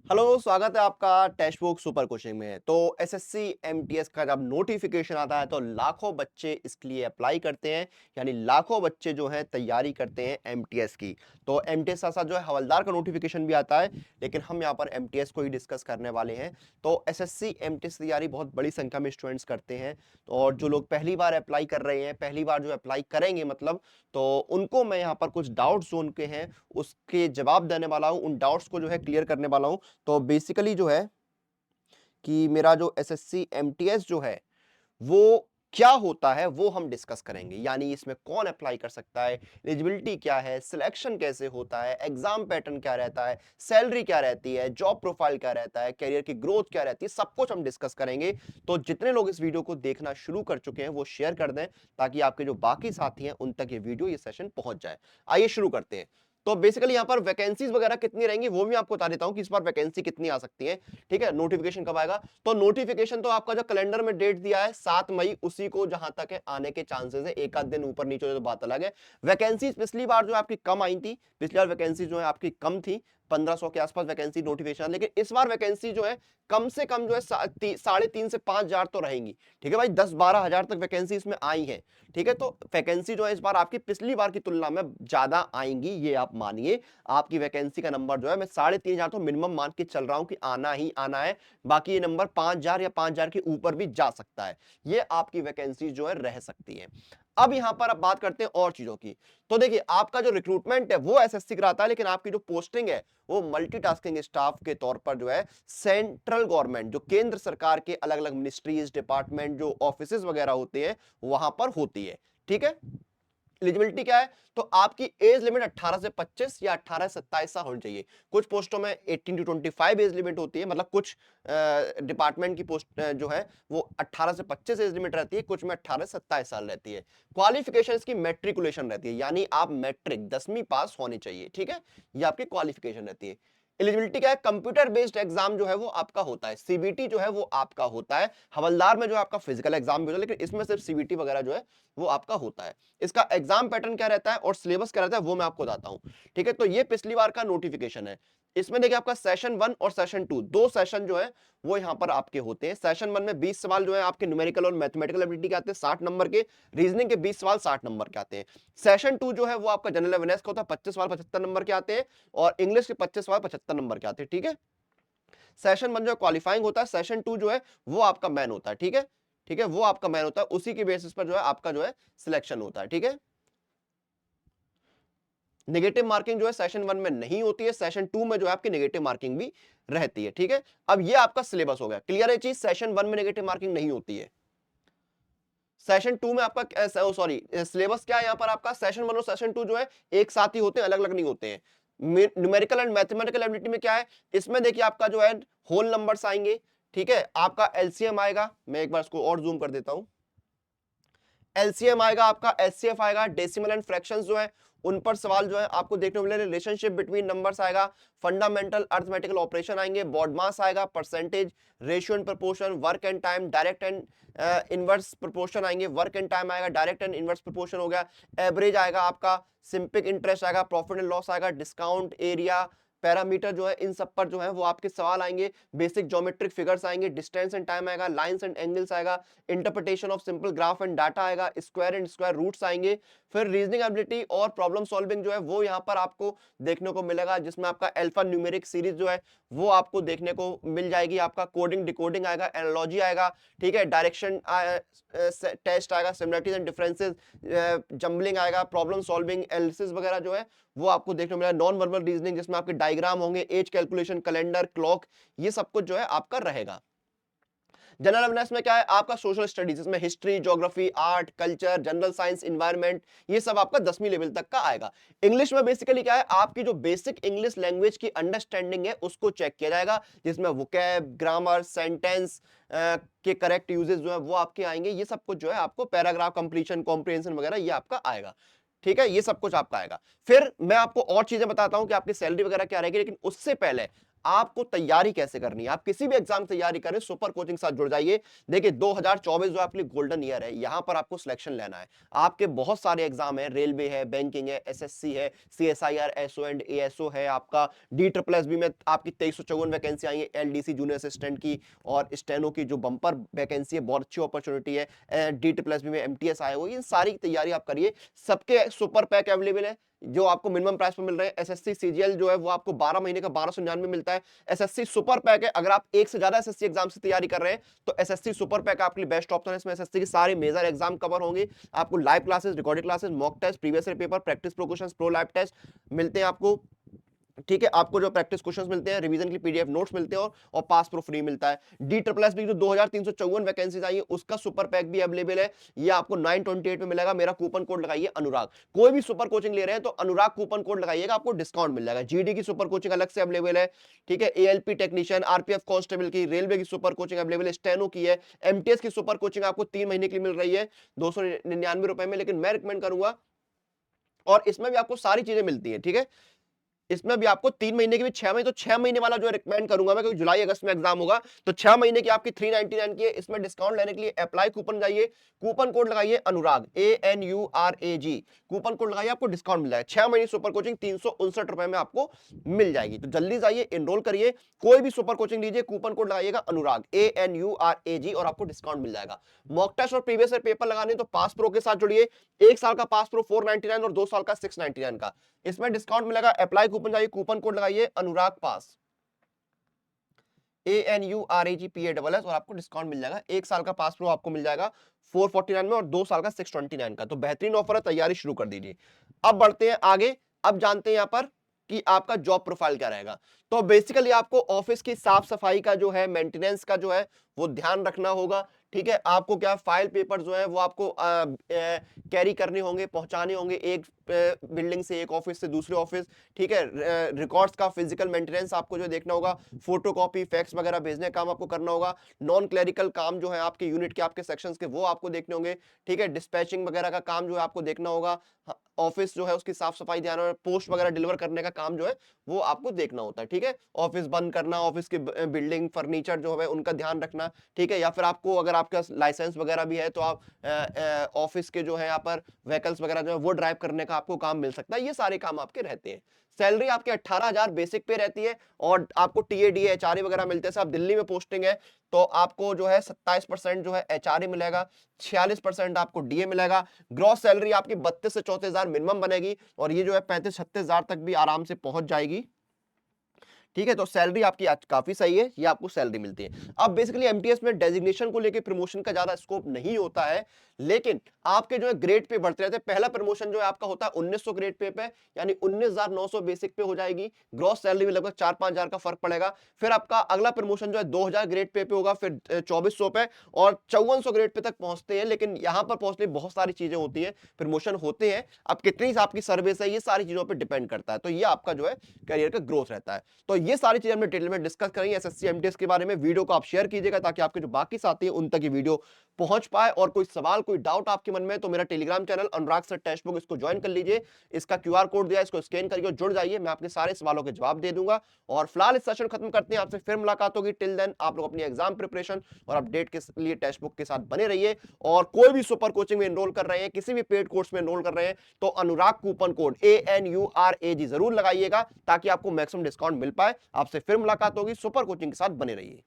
Hello, स्वागत है आपका टेक्स्ट बुक सुपर कोचिंग में। तो एसएससी एमटीएस का जब नोटिफिकेशन आता है तो लाखों बच्चे इसके लिए अप्लाई करते हैं, यानी लाखों बच्चे जो हैं तैयारी करते हैं एमटीएस की। तो एमटीएस साथ साथ जो है हवलदार का नोटिफिकेशन भी आता है, लेकिन हम यहाँ पर एमटीएस को ही डिस्कस करने वाले हैं। तो एसएससी एमटीएस की तैयारी बहुत बड़ी संख्या में स्टूडेंट्स करते हैं। तो और जो लोग पहली बार अप्लाई कर रहे हैं, पहली बार जो अप्लाई करेंगे मतलब, तो उनको मैं यहाँ पर कुछ डाउट्स जो उनके हैं उसके जवाब देने वाला हूँ, उन डाउट्स को जो है क्लियर करने वाला हूँ। तो बेसिकली जो है कि मेरा जो एसएससी एमटीएस जो है वो क्या होता है वो हम डिस्कस करेंगे, यानी इसमें कौन अप्लाई कर सकता है, एलिजिबिलिटी क्या है, सिलेक्शन कैसे होता है, एग्जाम पैटर्न क्या रहता है, सैलरी क्या रहती है, जॉब प्रोफाइल क्या रहता है, करियर की ग्रोथ क्या रहती है, सब कुछ हम डिस्कस करेंगे। तो जितने लोग इस वीडियो को देखना शुरू कर चुके हैं वो शेयर कर दें, ताकि आपके जो बाकी साथी हैं उन तक ये वीडियो ये सेशन पहुंच जाए। आइए शुरू करते हैं। तो बेसिकली यहाँ पर वैकेंसीज वगैरह कितनी रहेंगी वो भी आपको बता देता हूँ कि इस बार वैकेंसी कितनी आ सकती है। ठीक है, नोटिफिकेशन कब आएगा? तो नोटिफिकेशन तो आपका जो कैलेंडर में डेट दिया है 7 मई, उसी को जहां तक है आने के चांसेस है। एक आध दिन ऊपर नीचे हो तो बात अलग है। वैकेंसी पिछली बार जो आपकी कम आई थी, पिछली बार वैकेंसी जो है आपकी कम थी, 1500 के आसपास वैकेंसी नोटिफिकेशन, लेकिन इस बार वैकेंसी जो है कम से कम जो है 3.5 से 5,000 तो रहेंगी। ठीक है भाई, 10-12 हजार तक वैकेंसी इसमें आई है। ठीक है, तो वैकेंसी जो है इस बार आपकी पिछली बार की तुलना में ज्यादा आएंगी, ये आप मानिए। आपकी वैकेंसी का नंबर जो है मैं 3,500 तो मिनिमम मान के चल रहा हूं कि आना ही आना है। बाकी ये नंबर 5,000 या 5,000 के ऊपर भी जा सकता है। ये आपकी वैकेंसी जो है रह सकती है। अब यहां पर अब बात करते हैं और चीजों की। तो देखिए, आपका जो रिक्रूटमेंट है वो एसएससी कराता है, लेकिन आपकी जो पोस्टिंग है वो मल्टीटास्किंग स्टाफ के तौर पर जो है सेंट्रल गवर्नमेंट, जो केंद्र सरकार के अलग अलग मिनिस्ट्रीज, डिपार्टमेंट, जो ऑफिसेज वगैरह होते हैं वहां पर होती है। ठीक है, एलिजिबिलिटी क्या है? तो आपकी एज लिमिट 18 से 25 या 18 से 27 साल होनी चाहिए। कुछ पोस्टों में 18 टू 25 एज लिमिट होती है, मतलब कुछ डिपार्टमेंट की पोस्ट जो है वो 18 से 25 एज लिमिट रहती है, कुछ में 18 से 27 साल रहती है। क्वालिफिकेशन इसकी मैट्रिकुलेशन रहती है, यानी आप मैट्रिक 10वीं पास होनी चाहिए। ठीक है, ये आपकी क्वालिफिकेशन रहती है। एलिजिबिलिटी क्या है? कंप्यूटर बेस्ड एग्जाम जो है वो आपका होता है, सीबीटी जो है वो आपका होता है। हवलदार में जो आपका फिजिकल एग्जाम भी होता है, लेकिन इसमें सिर्फ सीबीटी वगैरह जो है वो आपका होता है। इसका एग्जाम पैटर्न क्या रहता है और सिलेबस क्या रहता है वो मैं आपको बताता हूं। ठीक है, तो ये पिछली बार का नोटिफिकेशन है। इसमें देखिए, आपका सेशन 1 और सेशन 2, दो सेशन जो है वो यहां पर आपके होते हैं। सेशन 1 में 20 सवाल जो है आपके न्यूमेरिकल और मैथमेटिकल एबिलिटी के आते हैं 60 नंबर के, रीजनिंग के 20 सवाल 60 नंबर के आते हैं। सेशन 2 जो है वो आपका जनरल अवेयरनेस का होता है, 25 सवाल 75 नंबर के आते हैं, और इंग्लिश के 25 सवाल 75 नंबर के आते हैं। ठीक है, सेशन 1 जो क्वालिफाइंग होता है, सेशन 2 जो है वो आपका मैन होता है। ठीक है, ठीक है, वो आपका मैन होता है, उसी की बेसिस पर जो है आपका जो है सिलेक्शन होता है। ठीक है, नेगेटिव मार्किंग जो है सेशन 1 में नहीं होती है, सेशन 2 में जो है आपकी नेगेटिव मार्किंग भी रहती है। ठीक है, अब ये आपका सिलेबस हो गया क्लियर है चीज, सेशन 1 में नेगेटिव मार्किंग नहीं होती है। सेशन 2 में आपका सॉरी, सिलेबस क्या है यहाँ पर आपका, सेशन 1 और सेशन 2 जो है एक साथ ही होते हैं, अलग अलग नहीं होते हैं। न्यूमेरिकल एंड मैथमेटिकल एबिलिटी में क्या है, इसमें देखिए आपका जो है होल नंबर्स आएंगे। ठीक है, आपका एलसीएम आएगा, मैं एक बार इसको और जूम कर देता हूं। एलसीएम आएगा आपका, एचसीएफ आएगा, डेसिमल एंड फ्रैक्शंस जो है उन पर सवाल जो है आपको देखने को मिलेगा, रिलेशनशिप बिटवीन नंबर्स आएगा, फंडामेंटल अरिथमेटिकल ऑपरेशन आएंगे, बॉड मास आएगा, percentage, ratio and proportion, work and time, direct and inverse proportion आएंगे, वर्क एंड टाइम आएगा, डायरेक्ट एंड इनवर्स प्रोपोर्शन हो गया, एवरेज आएगा आपका, सिंपिक इंटरेस्ट आएगा, प्रॉफिट एंड लॉस आएगा, डिस्काउंट, एरिया, पैरामीटर जो है इन सब पर जो है वो आपके सवाल आएंगे, बेसिक ज्योमेट्रिक फिगर्स आएंगे, डिस्टेंस एंड टाइम आएगा, लाइंस एंड एंगल्स आएगा, interpretation of simple graph and data आएगा, स्क्वायर एंड स्क्वायर रूट्स आएंगे। फिर रीजनिंग एबिलिटी और प्रॉब्लम सॉल्विंग जो है वो यहाँ पर आपको देखने को मिलेगा, जिसमें आपका अल्फा न्यूमेरिक सीरीज जो है वो आपको देखने को मिल जाएगी। आपका कोडिंग डिकोडिंग आएगा, एनालॉजी आएगा, ठीक है, डायरेक्शन टेस्ट आएगा, सिमिलरिटीज एंड डिफरेंसेस, जंबलिंग आएगा, प्रॉब्लम सॉल्विंग, एनालिसिस वगैरह जो है वो आपको देखने को मिलेगा, नॉन वर्बल रीजनिंग जिसमें आपके डायग्राम होंगे, एज कैलकुलेशन, कैलेंडर, क्लॉक, ये सब कुछ जो है आपका रहेगा। जनरल अवेयरनेस में क्या है आपका, सोशल स्टडीज, इसमें history, geography, art, culture, general science, environment, ये सब आपका 10वीं लेवल तक का आएगा। इंग्लिश में बेसिकली क्या है, आपकी जो बेसिक इंग्लिश लैंग्वेज की अंडरस्टैंडिंग है उसको चेक किया जाएगा, जिसमें वोकैब, ग्रामर, सेंटेंस के करेक्ट यूजेस जो है वो आपके आएंगे। ये सब कुछ जो है आपको पैराग्राफ कंप्लीशन, कॉम्प्रिहेंशन वगैरह ये आपका आएगा। ठीक है, ये सब कुछ आपका आएगा। फिर मैं आपको और चीजें बताता हूं कि आपकी सैलरी वगैरह क्या रहेगी, लेकिन उससे पहले आपको तैयारी कैसे करनी है। आप किसी भी एग्जाम की तैयारी करें, सुपर कोचिंग के साथ जुड़ जाइए। देखिए 2024 जो आपके लिए गोल्डन ईयर है, यहां पर आपको सिलेक्शन लेना है। आपके बहुत सारे एग्जाम है, रेलवे है, बैंकिंग है, एसएससी है, सीएसआईआर, एसओ एंड एएसओ है, आपका डी ट्रिपल एस बी में आपकी 2354 वैकेंसी आई है, एलडीसी जूनियर असिस्टेंट की और स्टेनो की जो बंपर वैकेंसी है, बहुत अच्छी अपॉर्चुनिटी है। डी ट्रिपल एस बी में एमटीएस आए हो, इन सारी तैयारी आप करिए। सबके सुपर पैक अवेलेबल है जो आपको मिनिमम प्राइस पर मिल रहे हैं। एसएससी सीजीएल जो है वो आपको 12 महीने का 1299 मिलता है। एसएससी सुपर पैक है, अगर आप एक से ज्यादा एसएससी एग्जाम से तैयारी कर रहे हैं तो एसएससी सुपर पैक आपके लिए बेस्ट ऑप्शन है। इसमें एसएससी की सारी मेजर एग्जाम कवर होंगे, आपको live classes, recorded classes, mock test, previous year paper, practice pro questions, pro live test मिलते हैं आपको। ठीक है, आपको जो प्रैक्टिस क्वेश्चंस मिलते हैं, रिवीजन के लिए पीडीएफ नोट्स मिलते हैं और पास प्रो फ्री मिलता है। डी ट्रिपल एस बी जो 2354 वैकेंसीज आई है उसका सुपर पैक भी अवेलेबल है, ये आपको 928 में मिलेगा। मेरा कूपन कोड लगाइए अनुराग। कोई भी सुपर कोचिंग ले रहे हैं तो अनुराग कूपन कोड लगाइएगा, आपको डिस्काउंट मिल जाएगा। जीडी की सुपर कोचिंग अलग से अवेलेबल है, ठीक है, एएलपी टेक्नीशियन, आरपीएफ कांस्टेबल की, रेलवे की सुपर कोचिंग अवेलेबल है, स्टेनो की है, एमटीएस की सुपर कोचिंग आपको 3 महीने की मिल रही है 299 रुपए में। लेकिन मैं रिकमेंड करूंगा, और इसमें भी आपको सारी चीजें मिलती है, ठीक है, इसमें भी आपको 3 महीने की भी 6 महीने, तो 6 महीने वाला जो रिकमेंड करूंगा मैं, क्योंकि जुलाई अगस्त में एग्जाम होगा, तो 6 महीने की आपकी 399 की है। इसमें डिस्काउंट लेने के लिए अप्लाई कूपन जाइए, कूपन कोड लगाइए अनुराग, ANURAG, कूपन कोड लगाइए, आपको डिस्काउंट मिल जाएगा। 6 महीने सुपर कोचिंग 359 रुपए में आपको मिल जाएगी। तो जल्दी जाइए, एनरोल करिए, कोई भी सुपर कोचिंग लीजिए, कूपन कोड लगाइएगा अनुराग, ANURAG, और आपको डिस्काउंट मिल जाएगा। मॉक टेस्ट और प्रीवियस ईयर पेपर लगाने तो पास प्रो के साथ जुड़िए, 1 साल का पास प्रो 499 और 2 साल का 699 का, इसमें डिस्काउंट मिलेगा। अप्लाई कूपन जाइए, कूपन कोड लगाइए अनुराग पास, ANURAGPASS, और आपको डिस्काउंट मिल जाएगा। 1 साल का पास प्रो आपको मिल जाएगा 449 में और 2 साल का 629 का। तो बेहतरीन ऑफर है, तैयारी शुरू कर दीजिए। अब बढ़ते हैं आगे, अब जानते हैं यहां पर कि आपका जॉब प्रोफाइल क्या रहेगा। तो बेसिकली आपको ऑफिस की साफ सफाई का जो है, मेंटेनेंस का जो है वो ध्यान रखना होगा, ठीक है। आपको क्या फाइल पेपर जो है वो आपको कैरी करने होंगे, पहुंचाने होंगे, एक बिल्डिंग से एक ऑफिस से दूसरे ऑफिस, ठीक है। रिकॉर्ड्स का फिजिकल मेंटेनेंस आपको जो देखना होगा, फोटोकॉपी, फैक्स वगैरह भेजने का काम आपको करना होगा। नॉन क्लरिकल काम जो है आपके यूनिट के, आपके सेक्शंस के, वो आपको देखने होंगे, ठीक है। डिस्पैचिंग वगैरह का काम जो है आपको देखना होगा, ऑफिस जो है उसकी साफ सफाई ध्यान, और पोस्ट वगैरह डिलीवर करने का काम जो है वो आपको देखना होता है, ठीक है। ऑफिस बंद करना, ऑफिस के बिल्डिंग फर्नीचर जो है उनका ध्यान रखना, ठीक है। या फिर आपको अगर आपका लाइसेंस वगैरह भी है तो आप ऑफिस के जो है यहाँ पर व्हीकल्स वगैरह जो है वो ड्राइव करने का आपको काम मिल सकता है। ये सारे काम आपके रहते हैं। सैलरी आपके 18,000 बेसिक पे रहती है, और आपको टीए डीए एचआरए वगैरह मिलते हैं। सब दिल्ली में पोस्टिंग है तो आपको जो है 27% जो है एचआरए मिलेगा, 46% आपको डीए मिलेगा। ग्रॉस सैलरी आपकी 32 से 34,000 मिनिमम बनेगी, और ये जो है 35-36,000 तक भी आराम से पहुंच जाएगी, ठीक है। तो सैलरी आपकी आज काफी सही है, ये आपको सैलरी मिलती है। अब बेसिकली एमटीएस में डेजिग्नेशन को लेके प्रमोशन का ज्यादा स्कोप नहीं होता है, लेकिन आपके जो है ग्रेड पे बढ़ते रहते हैं। पहला प्रमोशन जो है आपका होता है 1900 ग्रेड पे यानी 19,900 बेसिक पे हो जाएगी। ग्रॉस सैलरी में लगभग 4-5 हजार का फर्क पड़ेगा। फिर आपका अगला प्रमोशन जो है 2000 ग्रेड पे होगा, फिर 2400 पे, और 5400 ग्रेड पे तक पहुंचते हैं। लेकिन यहां पर पहुंचने बहुत सारी चीजें होती है, प्रमोशन होते हैं। अब कितनी आपकी सर्विस है, ये सारी चीजों पर डिपेंड करता है। तो ये आपका जो है करियर का ग्रोथ रहता है। तो ये सारी चीजें हमने डिटेल में डिस्कस करी एसएससी एमटीएस के बारे में। वीडियो को आप शेयर कीजिएगा ताकि आपके जो बाकी साथी हैं उन तक ये वीडियो पहुंच पाए। और कोई सवाल, कोई डाउट आपके मन में है तो मेरा टेलीग्राम चैनल अनुराग सर टेक्स्ट बुक, इसको ज्वाइन कर लीजिए। इसका क्यूआर कोड दिया, इसको स्कैन करके जुड़ जाइए, मैं आपके सारे सवालों के जवाब दे दूंगा। और फिलहाल इस सेशन खत्म करते हैं, आपसे फिर मुलाकात होगी। टिल देन आप लोग अपनी एग्जाम प्रिपरेशन और अपडेट के लिए टेक्स्ट बुक के साथ बने रहिए। और कोई भी सुपर कोचिंग में एनरोल कर रहे हैं, किसी भी पेड कोर्स में एनरोल कर रहे हैं, तो अनुराग कूपन कोड ANURAG जरूर लगाइएगा ताकि आपको मैक्सिमम डिस्काउंट मिल पाए। आपसे फिर मुलाकात होगी, सुपर कोचिंग के साथ बने रहिए।